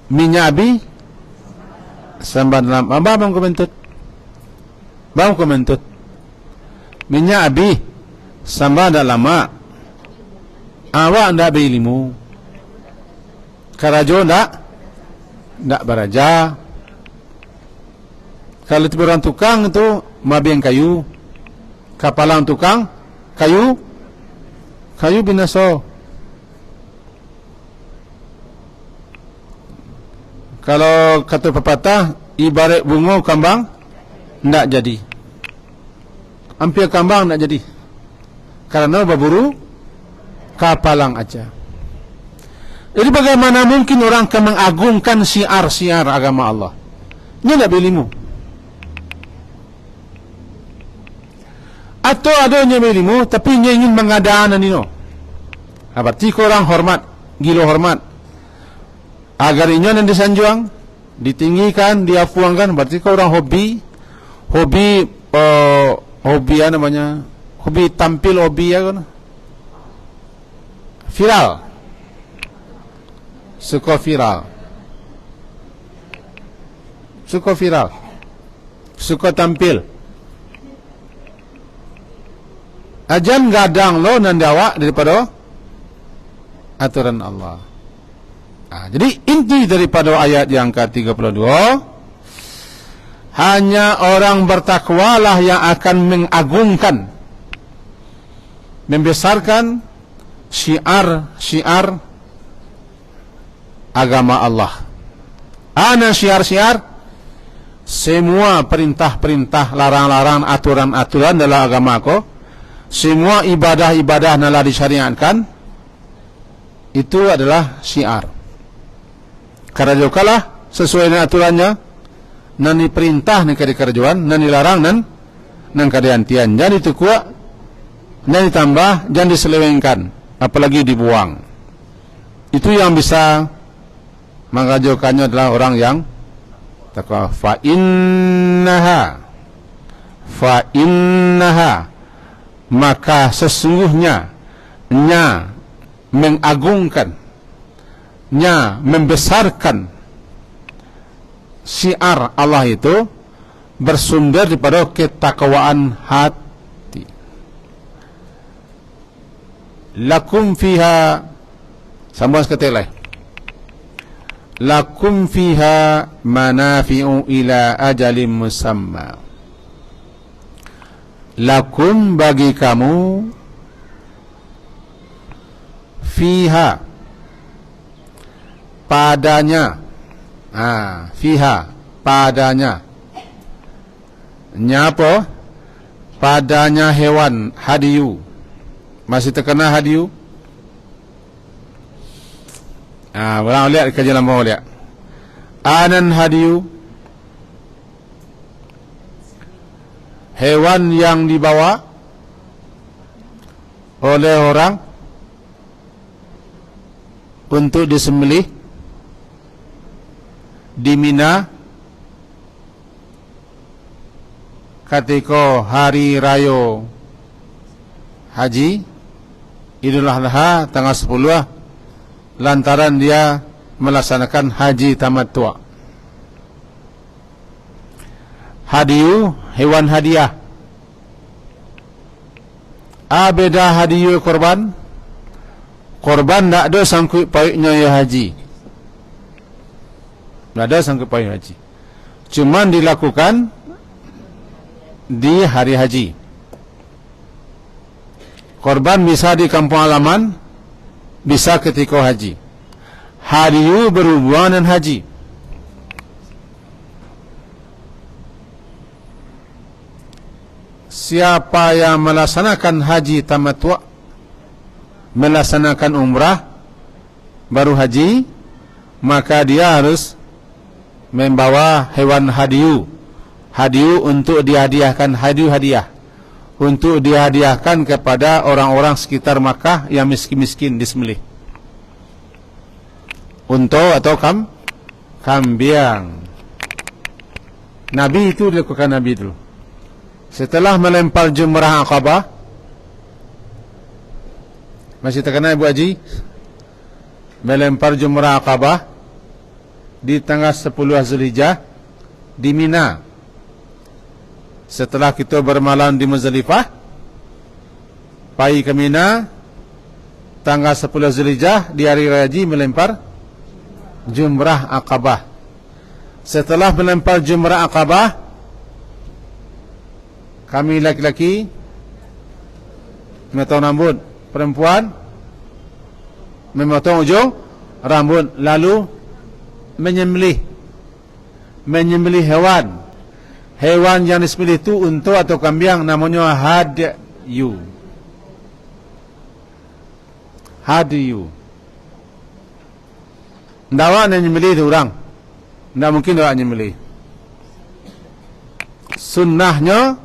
S1: Minyak abi sambat dalam bang komentut. Bang komentut. Minyak abi sambat dalam mak. Awak ndak berilmu. Karajo ndak beraja. Kalau itu orang tukang itu mabiang kayu. Kapalang tukang kayu binaso. Kalau kata pepatah, ibarat bunga kambang ndak jadi. Hampir kambang ndak jadi. Karena berburu kapalang aja. Jadi bagaimana mungkin orang akan mengagungkan syiar-syiar agama Allah? Ini tidak berilmu. Atau adanya berilmu, tapi dia ingin mengadaan ini. Berarti orang hormat, gila hormat. Agar ini yang disanjuang, ditinggikan, diapuangkan. Berarti orang hobi apa namanya? Hobi tampil, hobi ya kan? Viral. Suka viral. Suka tampil. Ajan gadang lo nandawa daripada aturan Allah. Jadi inti daripada ayat yang ke-32, hanya orang bertakwalah yang akan mengagungkan, membesarkan syiar-syiar agama Allah. Ana syiar-syiar, semua perintah-perintah, larang-larang, aturan-aturan dalam agamaku, semua ibadah-ibadah yang telah disyariatkan, itu adalah syiar. Karena jokalah sesuai dengan aturannya, nani perintah ni kerjaan, nani larang nan kadiantian. Jangan itu kuat, jangan ditambah, jangan diselewengkan, apalagi dibuang. Itu yang bisa mengajukannya adalah orang yang takwa. Fa innaha, maka sesungguhnya nya mengagungkan, nya membesarkan syiar Allah itu bersumber daripada ketakwaan hati. Lakum fiha, sambung sekali. Lakum fiha manafi'u ila ajalin musamma. lakum bagi kamu, fiha padanya, fiha padanya, nyapa padanya hewan hadiyu. Masih terkena hadiyu? Orang lihat kajian lama lihat. Anan hadiyu, hewan yang dibawa oleh orang untuk disembelih di Mina ketika hari raya haji Idul Adha tanggal 10 lantaran dia melaksanakan haji tamattu'. Hadiyu hewan hadiah. Beda hadiyu korban. Korban tak ada sangkut pautnya ya haji. Tak ada sangkut paut haji. Cuma dilakukan di hari haji. Korban bisa di kampung halaman, bisa ketika haji. Hadiyu berhubungan dengan haji. Siapa yang melaksanakan haji tamattu', melaksanakan umrah baru haji, maka dia harus membawa hewan hadiyu. Hadiyu untuk dihadiahkan, hadiyu hadiah untuk dihadiahkan kepada orang-orang sekitar Makkah yang miskin-miskin disembelih. Unta atau kambing. Nabi itu dilakukan Nabi dulu. Setelah melempar jumrah Aqabah, masih terkenal Ibu Haji, melempar jumrah Aqabah di tanggal 10 Zulhijjah di Mina. Setelah kita bermalam di Muzdalifah, pergi ke Mina, tanggal 10 Zulhijjah di hari raya haji melempar jumrah Aqabah. Setelah melempar jumrah Aqabah, kami laki-laki memotong rambut, perempuan memotong ujung rambut, lalu menyembelih hewan. Hewan yang disembelih itu unta atau kambing, namanya hadiyu. Hadiyu. Tidak awak nak menyembelih itu orang, tidak mungkin awak menyembelih. Sunnahnya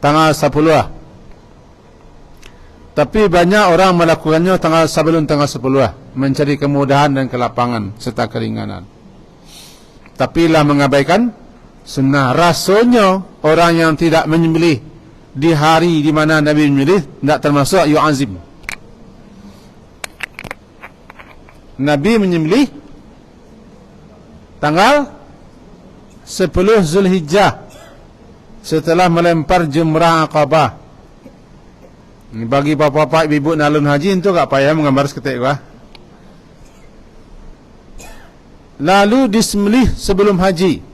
S1: tanggal 10. Tapi banyak orang melakukannya sebelum tanggal 10, mencari kemudahan dan kelapangan serta keringanan. Tapi lah mengabaikan sunnah. Rasanya orang yang tidak menyembelih di hari di mana Nabi menyembelih tidak termasuk yu'azim. Nabi menyembelih tanggal 10 Zulhijjah setelah melempar jumrah Aqabah. Bagi bapa-bapa ibu nalun haji itu tak payah menggambar seketik bah. Lalu disembelih sebelum haji.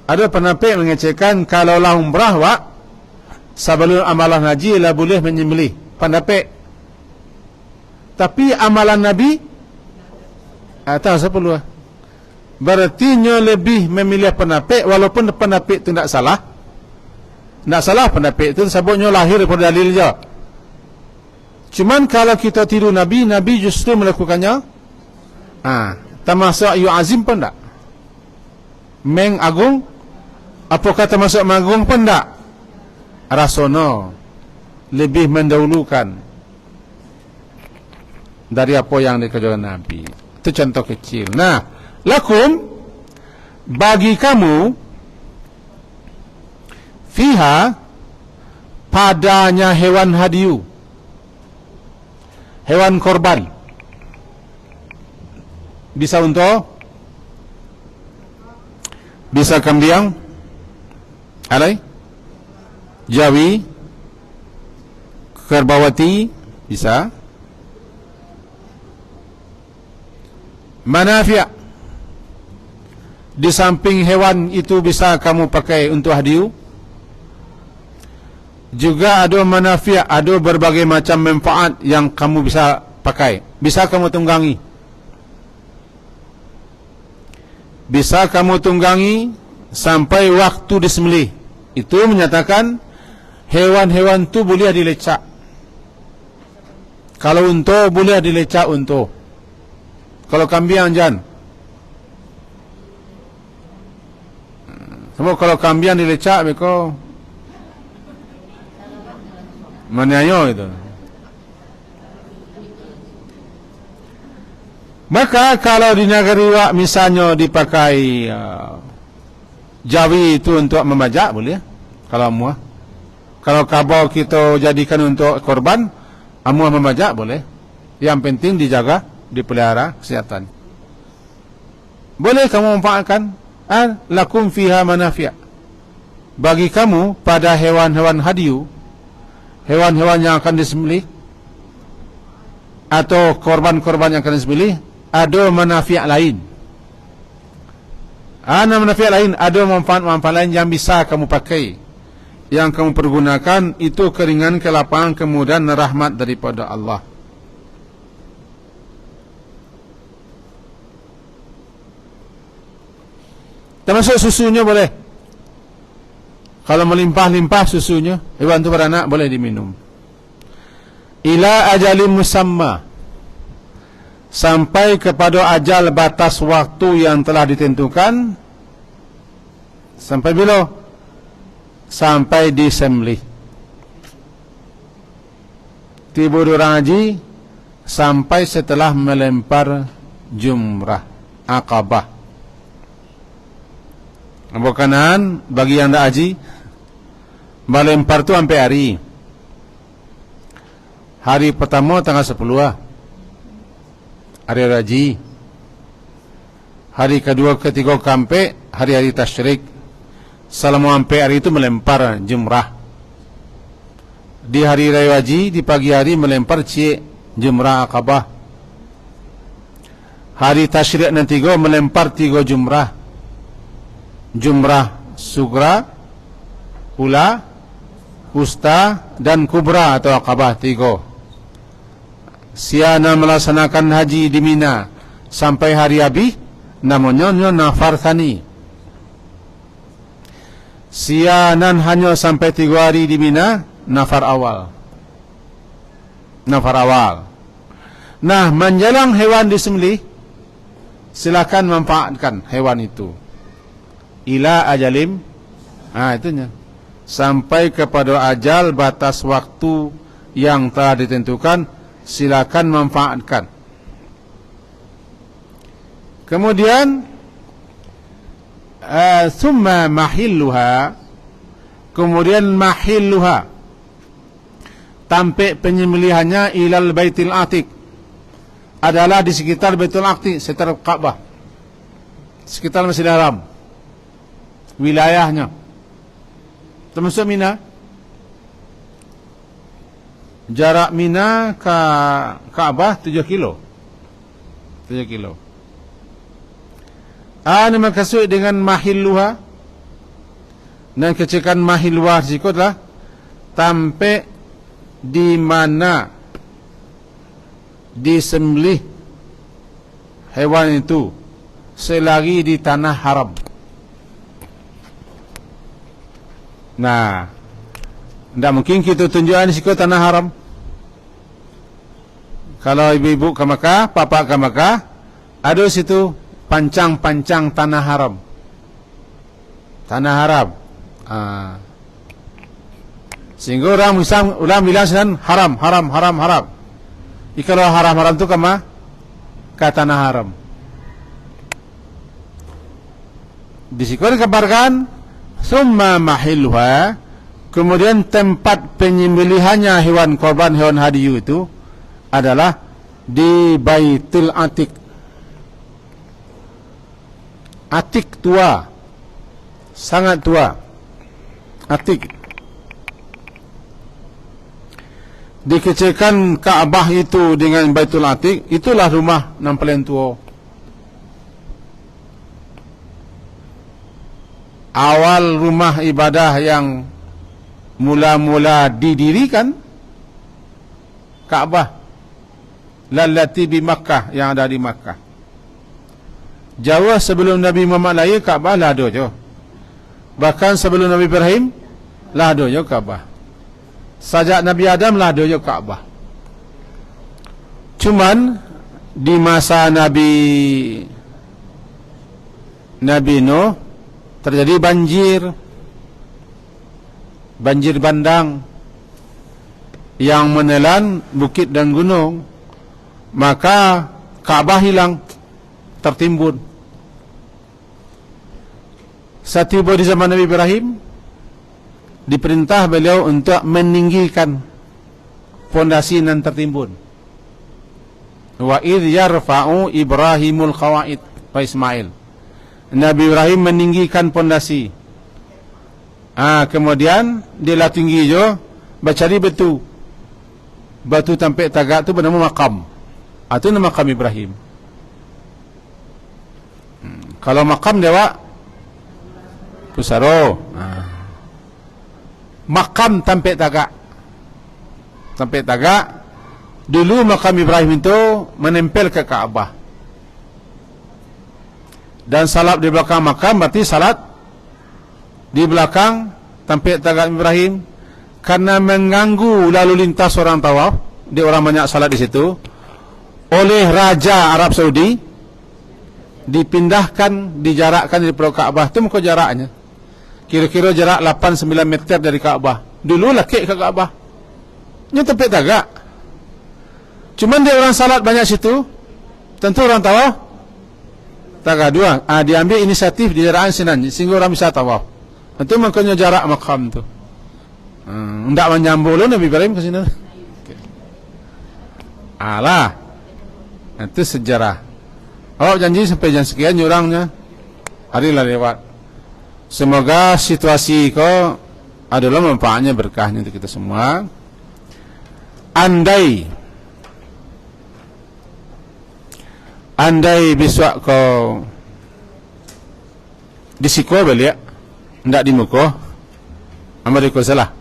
S1: Ada penampik mengecekkan kalaulah umrah wak sebelum amalan haji lah boleh menyembelih. Penampik. Tapi amalan Nabi atas 10. Berartinya lebih memilih penampik, walaupun penampik itu tidak salah. Tidak salah penampik itu, sebabnya lahir daripada dalil je. Cuman kalau kita tiru Nabi, Nabi justru melakukannya termasuk yu'azim pun tak? Mengagung, apakah termasuk mengagung pun tak? Rasono lebih mendahulukan dari apa yang dikerjakan Nabi. Itu contoh kecil. Nah, lakum bagi kamu, fiha padanya hewan hadiyu, hewan korban. Bisa unta, bisa kambing, alai, jawi, kerbawati, bisa. Manafi', di samping hewan itu bisa kamu pakai untuk hadiyu. juga ada manafi', ada berbagai macam manfaat yang kamu bisa pakai, bisa kamu tunggangi. Bisa kamu tunggangi sampai waktu disembelih. Itu menyatakan hewan-hewan itu boleh dilecak. Kalau unta boleh dilecak unta. Kalau kambing jangan. Sebab kalau kambing dilecak mereka menyayo itu. Maka kalau di negeri wak misalnya dipakai jawi itu untuk membajak boleh. Kalau muah. Kalau kabau kita jadikan untuk korban, muah membajak boleh. Yang penting dijaga, dipelihara kesihatan. Boleh kamu manfaatkan. Lakum fiha manafi'. Bagi kamu pada hewan-hewan hadiu, hewan-hewan yang akan disembelih atau korban-korban yang akan disembelih, ada manafi' lain. Manafi' lain, ada manfaat-manfaat lain yang bisa kamu pakai, yang kamu pergunakan. Itu keringan, kelapangan, kemudahan dan rahmat daripada Allah. Termasuk susunya boleh. Kalau melimpah-limpah susunya, hewan itu beranak, boleh diminum. Ila ajalim musamma, sampai kepada ajal batas waktu yang telah ditentukan. Sampai bila? Sampai disembelih. Tiba orang haji sampai setelah melempar jumrah Aqabah. Bukanan bagi yang tak haji, melempar tu sampai hari. Hari pertama tanggal 10 hari haji. Hari kedua, ketiga sampai hari-hari tasyrik. Selama sampai hari itu melempar jumrah. Di hari raya haji, di pagi hari melempar jumrah Aqabah. Hari tasyrik nanti melempar 3 jumrah. Jumrah sugra, ula, wusta dan kubra atau Aqabah 3. Siana melaksanakan haji di Mina sampai hari habis, namanya nafar thani. Sianan hanya sampai 3 hari di Mina, nafar awal. Nafar awal. Nah, menjelang hewan disembelih, silakan manfaatkan hewan itu. Ila ajalim, itunya, sampai kepada ajal batas waktu yang telah ditentukan, silakan manfaatkan. Kemudian thumma mahilluha, kemudian mahilluha, tampak penyembelihannya ilal baitil atiq, adalah di sekitar Baitul Atiq, sekitar Ka'bah, sekitar Masjidil Haram, wilayahnya. Termasuk Mina. Jarak Mina ke Ka'bah 7 kilo. 7 kilo. Ini maksud dengan mahilluha. Dan kecekan mahilluha sikutlah tampak di mana disembelih hewan itu selagi di tanah haram. Nah, tidak mungkin kita tunjukkan sikut tanah haram. Kalau ibu-ibu ke Makkah, papa ke Makkah, ada situ pancang-pancang tanah haram. Tanah haram. Sehingga orang bilang haram, haram, haram, haram. Kalau haram-haram itu kemana? Ke tanah haram. Di situ dikabarkan summa mahilluha, kemudian tempat penyembelihannya hewan korban, hewan hadiyu itu adalah di Baitul Atiq. Atiq tua, sangat tua. Atiq dikecilkan Ka'bah itu dengan Baitul Atiq, itulah rumah yang paling tua. Awal rumah ibadah yang mula-mula didirikan Kaabah lallati bi Makkah, yang ada di Makkah. Jauh sebelum Nabi Muhammad lahir, Kaabah lah ada je. Bahkan sebelum Nabi Ibrahim lah ada je Kaabah. Sajak Nabi Adam lah ada je Kaabah. Cuman di masa Nabi Nuh terjadi banjir bandang yang menelan bukit dan gunung, maka Kaabah hilang, tertimbun. Setiba di zaman Nabi Ibrahim, diperintah beliau untuk meninggikan pondasi yang tertimbun. Wa idh yarfa'u Ibrahimul qawaid wa Ismail. Nabi Ibrahim meninggikan pondasi. Kemudian dia lah tinggi je, bacari batu tampik tagak tu bernama makam. Itu nama makam Ibrahim. Kalau makam dewa pusaro. Makam tampik tagak. Tampik tagak. Dulu makam Ibrahim itu menempel ke Kaabah. Dan salat di belakang makam berarti salat di belakang tampik tagak Ibrahim, karena mengganggu lalu lintas orang tawaf. Dia orang banyak salat di situ. Oleh Raja Arab Saudi dipindahkan, dijarakkan dari Pulau Kaabah. Itu muka jaraknya kira-kira jarak 8-9 meter dari Kaabah. Dulu lakik ke Kaabah, ini tampik tagak. Cuman dia orang salat banyak situ, tentu orang tawaf tagak dua. Dia ambil inisiatif di jarakan sinan sehingga orang bisa tawaf. Itu makanya jarak makam tu. Tidak menyambung Nabi Ibrahim ke sini. Alah, itu sejarah. Janji sampai jam sekian nyurangnya, harilah lewat. Semoga situasi kau adalah manfaatnya, berkahnya untuk kita semua. Andai besok kau disiko balik, tidak di muka, Amerika salah.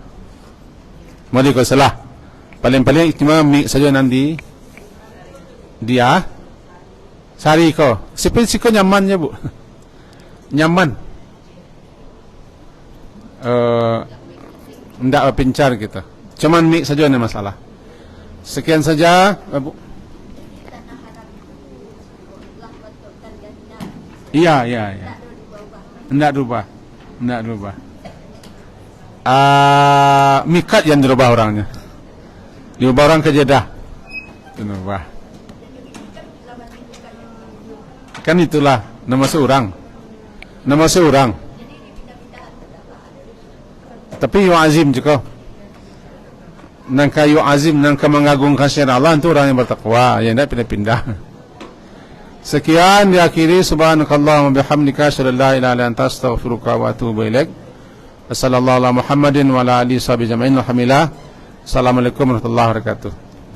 S1: Paling-paling cuma mik saja nanti dia sari kau. Seperti kau nyamannya bu, nyaman. Tidak pincar kita. Cuma mik saja ni masalah. Sekian saja, bu. Iya. Tidak rubah. Mikat yang dirubah orangnya. Dirubah orang ke Jeddah. Dirubah. Kan itulah nama seorang. Tapi yu azim juga. Nangka yu azim, nangka mengagungkan syariat Allah, itu orang yang bertakwa, yang tidak pindah-pindah. Sekian diakhiri. Subhanakallahumma bihamdika asyhadu an la ilaha illa anta astaghfiruka wa atubu ilaik. Wassallallahu ala Muhammadin wa ala alihi washabihi ajma'in. Alhamdulillah. Assalamualaikum warahmatullahi wabarakatuh.